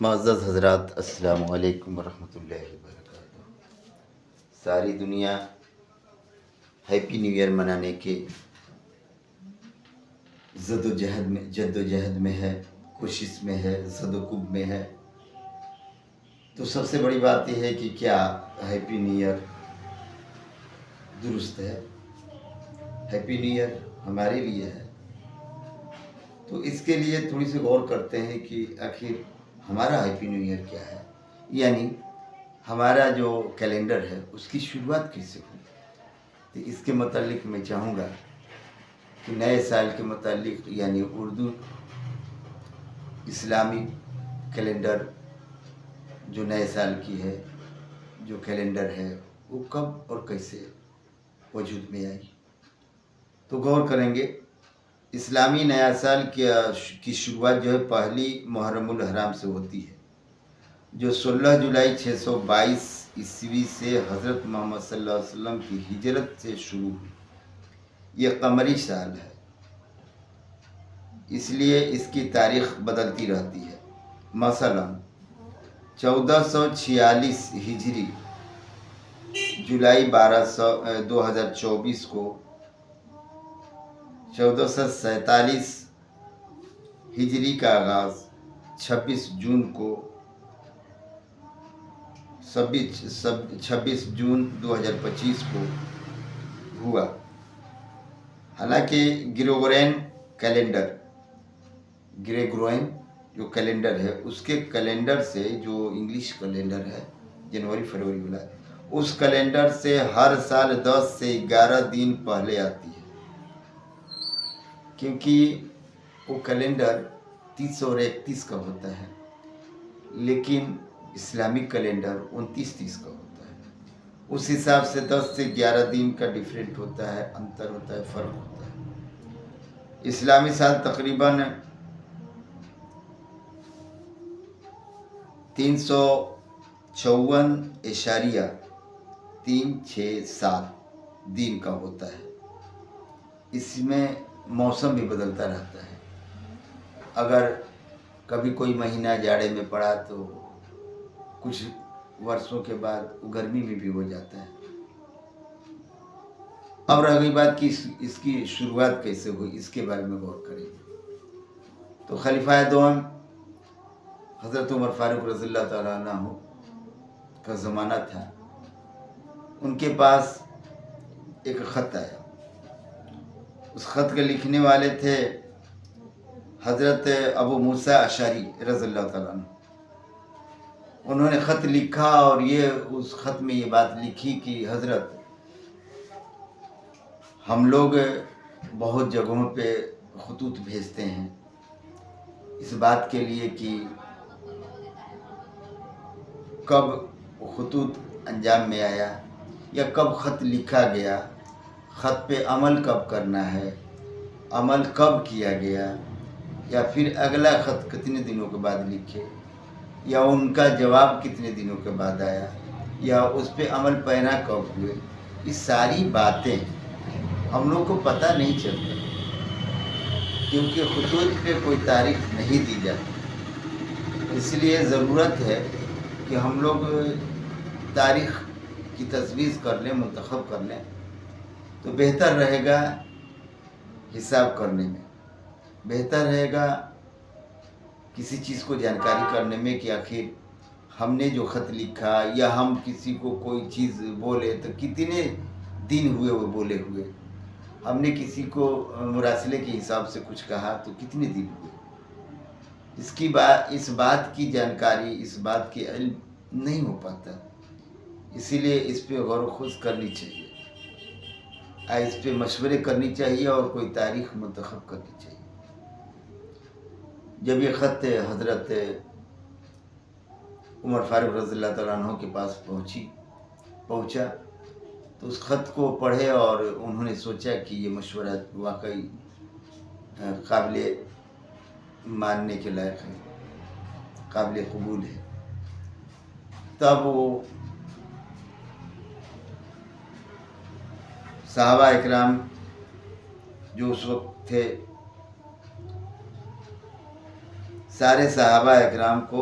معزز حضرات، السلام علیکم ورحمۃ اللہ وبرکاتہ۔ ساری دنیا ہیپی نیو ایئر منانے کے جد و جہد میں ہے، کوشش میں ہے، زد و کوب میں ہے۔ تو سب سے بڑی بات یہ ہے کہ کیا ہیپی نیو ایئر درست ہے؟ ہیپی نیو ایئر ہمارے لیے ہے، تو اس کے لیے تھوڑی سی غور کرتے ہیں کہ آخر ہمارا ہیپی نیو ایئر کیا ہے، یعنی ہمارا جو کیلنڈر ہے اس کی شروعات کیسے ہوئی۔ تو اس کے متعلق میں چاہوں گا کہ نئے سال کے متعلق، یعنی اردو اسلامی کیلنڈر جو نئے سال کی ہے، جو کیلنڈر ہے، وہ کب اور کیسے وجود میں آئی، تو غور کریں گے۔ اسلامی نیا سال کی شروعات جو ہے پہلی محرم الحرام سے ہوتی ہے، جو 16 جولائی 622 عیسوی سے حضرت محمد صلی اللہ علیہ وسلم کی ہجرت سے شروع ہوئی۔ یہ قمری سال ہے، اس لیے اس کی تاریخ بدلتی رہتی ہے۔ مثلا 1446 ہجری جولائی 2024 کو، 1447 ہجری کا آغاز 26 جون 2025 کو ہوا۔ حالانکہ گریگورین جو کیلنڈر ہے، اس کے کیلنڈر سے، جو انگلش کیلنڈر ہے جنوری فروری والا، اس کیلنڈر سے ہر سال 10 سے 11 دن پہلے آتی ہے، کیونکہ وہ کیلنڈر 30 اور 31 کا ہوتا ہے، لیکن اسلامک کیلنڈر 29-30 کا ہوتا ہے۔ اس حساب سے 10 سے 11 دن کا ڈیفرنٹ ہوتا ہے، انتر ہوتا ہے، فرق ہوتا ہے۔ اسلامی سال تقریباً 354.367 دن کا ہوتا ہے۔ اس میں موسم بھی بدلتا رہتا ہے، اگر کبھی کوئی مہینہ جاڑے میں پڑا تو کچھ برسوں کے بعد وہ گرمی میں بھی ہو جاتا ہے۔ اب رہ گئی بات کہ اس کی شروعات کیسے ہوئی، اس کے بارے میں غور کریں۔ تو خلیفہ دوم حضرت عمر فاروق رضی اللہ تعالیٰ عنہ کا زمانہ تھا، ان کے پاس ایک خط آیا۔ اس خط کے لکھنے والے تھے حضرت ابو موسیٰ اشعری رضی اللہ تعالیٰ عنہ۔ انہوں نے خط لکھا اور اس خط میں یہ بات لکھی کہ حضرت، ہم لوگ بہت جگہوں پہ خطوط بھیجتے ہیں اس بات کے لیے کہ کب خطوط انجام میں آیا، یا کب خط لکھا گیا، خط پہ عمل کب کرنا ہے، عمل کب کیا گیا، یا پھر اگلا خط کتنے دنوں کے بعد لکھے، یا ان کا جواب کتنے دنوں کے بعد آیا، یا اس پہ عمل پیرا کب ہوئے۔ یہ ساری باتیں ہم لوگ کو پتہ نہیں چلتا، کیونکہ خطوط پہ کوئی تاریخ نہیں دی جاتی۔ اس لیے ضرورت ہے کہ ہم لوگ تاریخ کی تجویز کر لیں، منتخب کر لیں، تو بہتر رہے گا حساب کرنے میں، بہتر رہے گا کسی چیز کو جانکاری کرنے میں کہ آخر ہم نے جو خط لکھا، یا ہم کسی کو کوئی چیز بولے تو کتنے دن ہوئے وہ بولے ہوئے، ہم نے کسی کو مراسلے کے حساب سے کچھ کہا تو کتنے دن ہوئے۔ اس بات کی جانکاری، اس بات کی علم نہیں ہو پاتا، اسی لیے اس پہ غور و خوض کرنی چاہیے، اس پہ مشورے کرنی چاہیے اور کوئی تاریخ منتخب کرنی چاہیے۔ جب یہ خط حضرت عمر فاروق رضی اللہ تعالیٰ عنہ کے پاس پہنچا تو اس خط کو پڑھے اور انہوں نے سوچا کہ یہ مشورہ واقعی قابل ماننے کے لائق ہے، قابل قبول ہے۔ تب وہ صحابہ اکرام جو اس وقت تھے، سارے صحابہ اکرام کو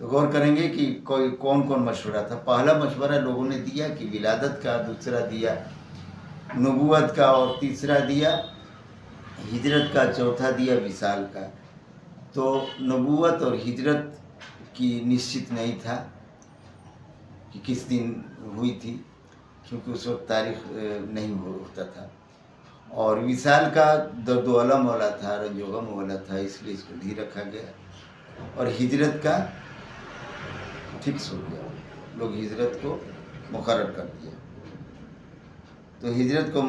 تو غور کریں گے کہ کون کون مشورہ تھا۔ پہلا مشورہ لوگوں نے دیا کہ ولادت کا، دوسرا دیا نبوت کا، اور تیسرا دیا ہجرت کا، چوتھا دیا وصال کا۔ تو نبوت اور ہجرت کی نشچت نہیں تھا کہ کس دن ہوئی تھی، کیونکہ اس وقت تاریخ نہیں ہوتا تھا۔ اور وصال کا درد و الم والا تھا، رنج و غم والا تھا، اس لیے اس کو نہیں رکھا گیا۔ اور ہجرت کا فکس ہو گیا، لوگ ہجرت کو مقرر کر دیا۔ تو ہجرت کو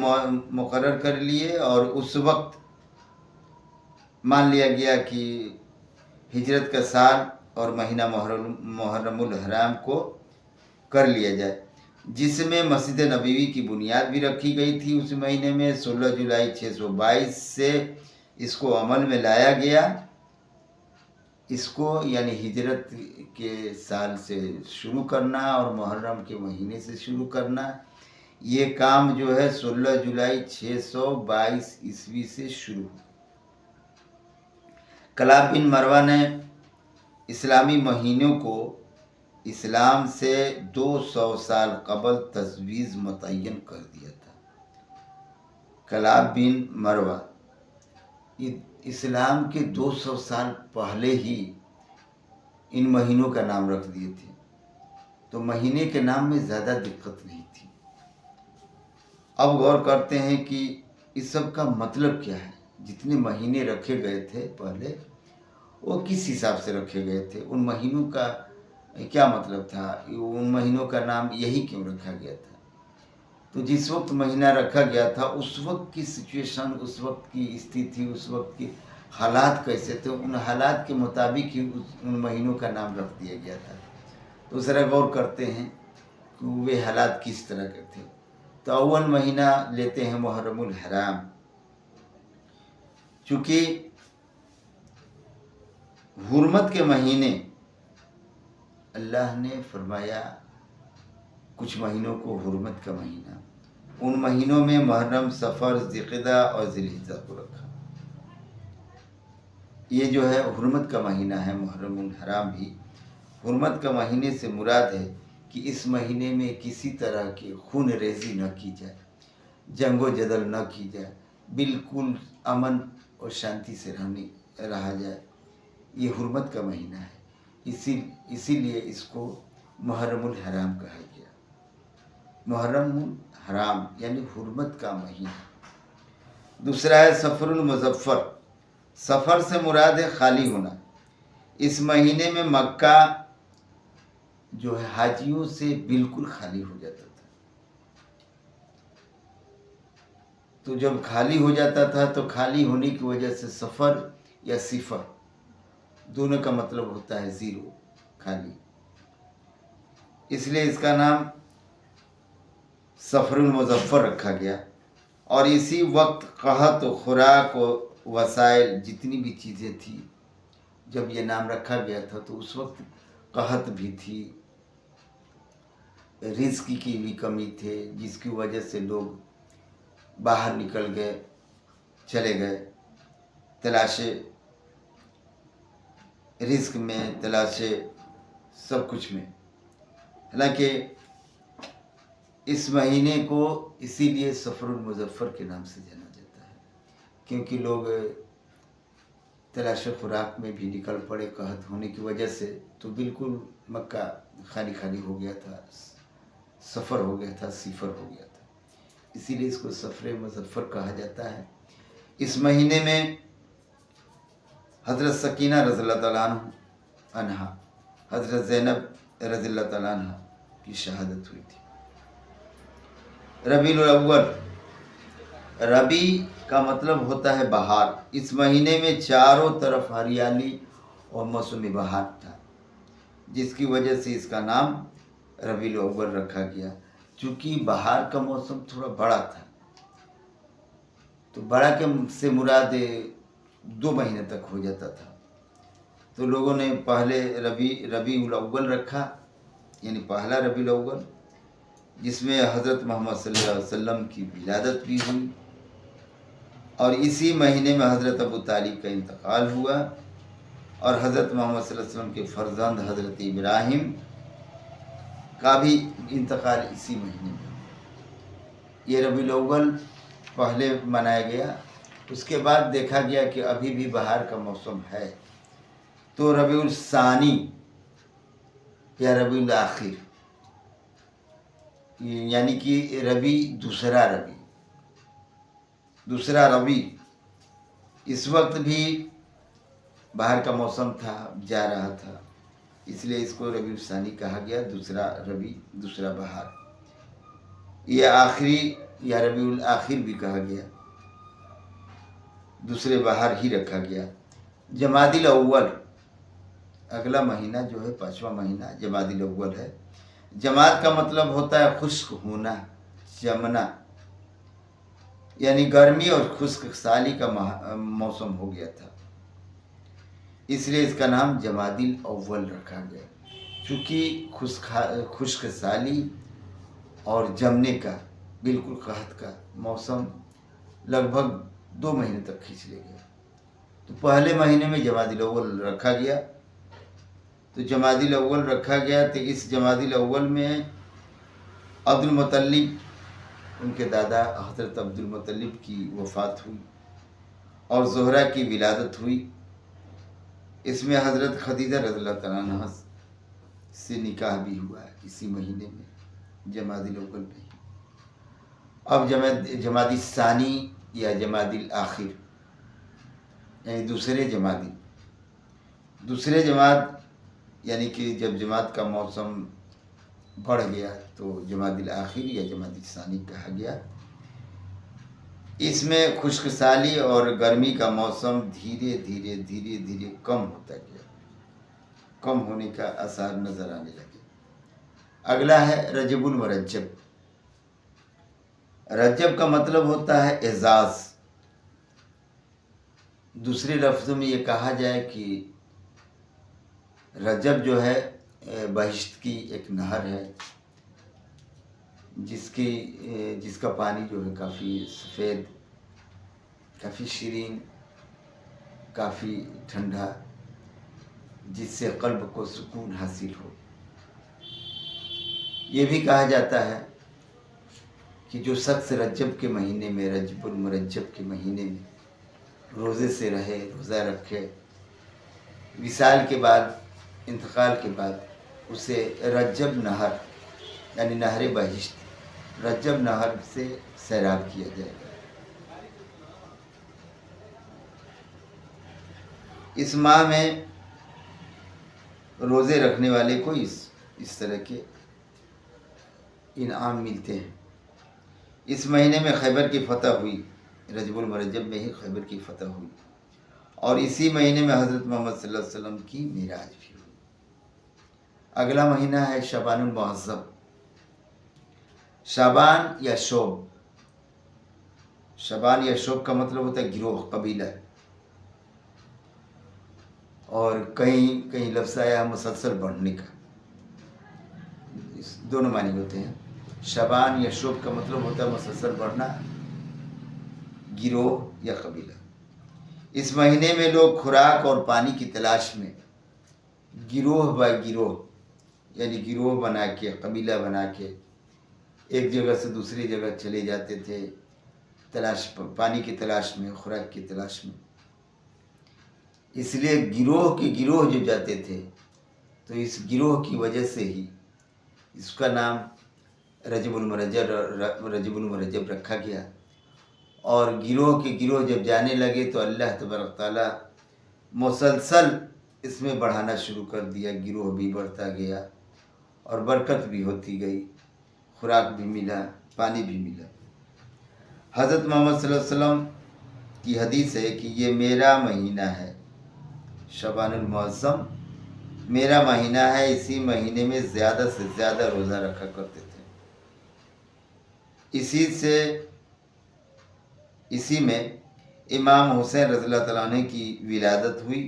مقرر کر لیے، اور اس وقت مان لیا گیا کہ ہجرت کا سال اور مہینہ محرم الحرام کو کر لیا جائے، جس میں مسجد نبوی کی بنیاد بھی رکھی گئی تھی۔ اس مہینے میں 16 جولائی 622 سے اس کو عمل میں لایا گیا۔ اس کو یعنی ہجرت کے سال سے شروع کرنا اور محرم کے مہینے سے شروع کرنا، یہ کام جو ہے 16 جولائی 622 عیسوی سے شروع ہوا۔ کلاب بن مروہ نے اسلامی مہینوں کو اسلام سے 200 سال قبل تجویز متعین کر دیا تھا۔ کلاب بن مروہ اسلام کے 200 سال پہلے ہی ان مہینوں کا نام رکھ دیے تھے، تو مہینے کے نام میں زیادہ دقت نہیں تھی۔ اب غور کرتے ہیں کہ اس سب کا مطلب کیا ہے۔ جتنے مہینے رکھے گئے تھے پہلے، وہ کس حساب سے رکھے گئے تھے، ان مہینوں کا کیا مطلب تھا، ان مہینوں کا نام یہی کیوں رکھا گیا تھا۔ تو جس وقت مہینہ رکھا گیا تھا، اس وقت کی سچویشن، اس وقت کی استھتی، اس وقت کی حالات کیسے تھے، ان حالات کے مطابق ہی ان مہینوں کا نام رکھ دیا گیا تھا۔ تو ذرا غور کرتے ہیں کہ وہ حالات کس طرح کے تھے۔ تو اول مہینہ لیتے ہیں محرم الحرام، چونکہ حرمت کے مہینے اللہ نے فرمایا کچھ مہینوں کو حرمت کا مہینہ، ان مہینوں میں محرم، صفر، ذوالقعدہ اور ذی الحجہ کو رکھا۔ یہ جو ہے حرمت کا مہینہ ہے محرم الحرام بھی۔ حرمت کا مہینے سے مراد ہے کہ اس مہینے میں کسی طرح کی خون ریزی نہ کی جائے، جنگ و جدل نہ کی جائے، بالکل امن اور شانتی سے رہا جائے۔ یہ حرمت کا مہینہ ہے، اسی لیے اس کو محرم الحرام کہا گیا۔ محرم الحرام یعنی حرمت کا مہینہ۔ دوسرا ہے سفر المظفر۔ سفر سے مراد ہے خالی ہونا۔ اس مہینے میں مکہ جو ہے حاجیوں سے بالکل خالی ہو جاتا تھا۔ تو جب خالی ہو جاتا تھا تو خالی ہونے کی وجہ سے سفر یا صفر دونوں کا مطلب ہوتا ہے زیرو، خالی، اس لیے اس کا نام سفر المظفر رکھا گیا۔ اور اسی وقت قحط و خوراک و وسائل جتنی بھی چیزیں تھیں، جب یہ نام رکھا گیا تھا تو اس وقت قحط بھی تھی، رزق کی بھی کمی تھے، جس کی وجہ سے لوگ باہر نکل گئے، چلے گئے تلاشے رزق میں، تلاشے سب کچھ میں۔ حالانکہ اس مہینے کو اسی لیے سفر المظفر کے نام سے جانا جاتا ہے، کیونکہ لوگ تلاش خوراک میں بھی نکل پڑے قحط ہونے کی وجہ سے، تو بالکل مکہ خالی خالی ہو گیا تھا، سفر ہو گیا تھا، صفر ہو گیا تھا، اسی لیے اس کو سفر مظفر کہا جاتا ہے۔ اس مہینے میں حضرت سکینہ رضی اللہ تعالیٰ عنہ، حضرت زینب رضی اللہ تعالیٰ عنہ کی شہادت ہوئی تھی۔ ربیع الاول، ربیع کا مطلب ہوتا ہے بہار۔ اس مہینے میں چاروں طرف ہریالی اور موسم بہار تھا، جس کی وجہ سے اس کا نام ربیع الاول رکھا گیا۔ چونکہ بہار کا موسم تھوڑا بڑا تھا، تو بڑا کے سے مراد 2 مہینے تک ہو جاتا تھا، تو لوگوں نے پہلے ربیع الاول رکھا، یعنی پہلا ربیع الاول، جس میں حضرت محمد صلی اللہ علیہ وسلم کی ولادت بھی ہوئی، اور اسی مہینے میں حضرت ابو طالب کا انتقال ہوا، اور حضرت محمد صلی اللہ علیہ وسلم کے فرزند حضرت ابراہیم کا بھی انتقال اسی مہینے میں ہوا۔ یہ ربیع الاول پہلے منایا گیا، اس کے بعد دیکھا گیا کہ ابھی بھی بہار کا موسم ہے تو ربیع الثانی یا ربیع الاخر، یعنی کہ دوسرا ربیع اس وقت بھی بہار کا موسم تھا، جا رہا تھا، اس لیے اس کو ربیع الثانی کہا گیا، دوسرا ربیع، دوسرا بہار۔ یہ آخری یا ربیع الاخر بھی کہا گیا، دوسرے بہار ہی رکھا گیا۔ جمادی الاول اگلا مہینہ جو ہے، 5واں مہینہ جمادی الاول ہے۔ جماد کا مطلب ہوتا ہے خشک ہونا، جمنا، یعنی گرمی اور خشک سالی کا موسم ہو گیا تھا، اس لیے اس کا نام جمادی الاول رکھا گیا، چونکہ خشک سالی اور جمنے کا، بالکل قحط کا موسم لگ بھگ 2 مہینے تک کھینچ لے گیا، تو پہلے مہینے میں جمادی الاول رکھا گیا۔ تو جمادی الاول رکھا گیا تو اس جمادی الاول میں عبد المطلب، ان کے دادا حضرت عبد المطلب کی وفات ہوئی اور زہرہ کی ولادت ہوئی۔ اس میں حضرت خدیجہ رضی اللہ تعالیٰ عنہ سے نکاح بھی ہوا ہے اسی مہینے میں، جمادی الاول میں۔ اب جمادی ثانی یا جمادی الاخر، یعنی دوسرے جماد، یعنی کہ جب جماد کا موسم بڑھ گیا تو جمادی الاخر یا جمادی ثانی کہا گیا۔ اس میں خشک سالی اور گرمی کا موسم دھیرے دھیرے کم ہوتا گیا، کم ہونے کا آثار نظر آنے لگے۔ اگلا ہے رجب المرجب۔ رجب کا مطلب ہوتا ہے اعزاز۔ دوسرے لفظوں میں یہ کہا جائے کہ رجب جو ہے بہشت کی ایک نہر ہے، جس کا پانی جو ہے کافی سفید، کافی شیرین، کافی ٹھنڈا، جس سے قلب کو سکون حاصل ہو۔ یہ بھی کہا جاتا ہے کہ جو شخص رجب کے مہینے میں، رجب المرجب کے مہینے میں روزے سے رہے، روزہ رکھے، وصال کے بعد، انتقال کے بعد اسے رجب نہر یعنی نہر بہشت، رجب نہر سے سیراب کیا جائے گا۔ اس ماہ میں روزے رکھنے والے کو اس طرح کے انعام ملتے ہیں۔ اس مہینے میں خیبر کی فتح ہوئی، رجب المرجب میں ہی خیبر کی فتح ہوئی، اور اسی مہینے میں حضرت محمد صلی اللہ علیہ وسلم کی معراج بھی ہوئی۔ اگلا مہینہ ہے شعبان المعظم۔ شعبان یا شعب، شعبان یا شعب کا مطلب ہوتا ہے گروہ، قبیلہ، اور کہیں لفظ آیا مسلسل بڑھنے کا، دونوں معنی ہوتے ہیں۔ شعبان یا شعب کا مطلب ہوتا ہے مسلسل بڑھنا، گروہ یا قبیلہ۔ اس مہینے میں لوگ خوراک اور پانی کی تلاش میں گروہ بائی گروہ، یعنی گروہ بنا کے، قبیلہ بنا کے ایک جگہ سے دوسری جگہ چلے جاتے تھے، پانی کی تلاش میں، خوراک کی تلاش میں۔ اس لیے گروہ کے گروہ جو جاتے تھے تو اس گروہ کی وجہ سے ہی اس کا نام رجب المرجب رکھا گیا۔ اور گروہ کے گروہ جب جانے لگے تو اللہ تبارک تعالیٰ مسلسل اس میں بڑھانا شروع کر دیا، گروہ بھی بڑھتا گیا اور برکت بھی ہوتی گئی، خوراک بھی ملا، پانی بھی ملا۔ حضرت محمد صلی اللہ علیہ وسلم کی حدیث ہے کہ یہ میرا مہینہ ہے، شعبان المعظم میرا مہینہ ہے، اسی مہینے میں زیادہ سے زیادہ روزہ رکھا کرتے تھے۔ اسی میں امام حسین رضی اللہ تعالیٰ عنہ کی ولادت ہوئی،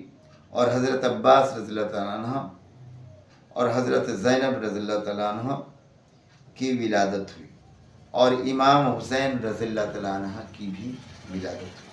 اور حضرت عباس رضی اللہ تعالیٰ عنہ اور حضرت زینب رضی اللہ تعالیٰ عنہ کی ولادت ہوئی، اور امام حسین رضی اللہ تعالیٰ عنہ کی بھی ولادت ہوئی۔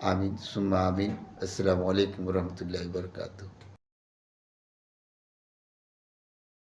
آمین ثم آمین. السلام علیکم ورحمۃ اللہ وبرکاتہ.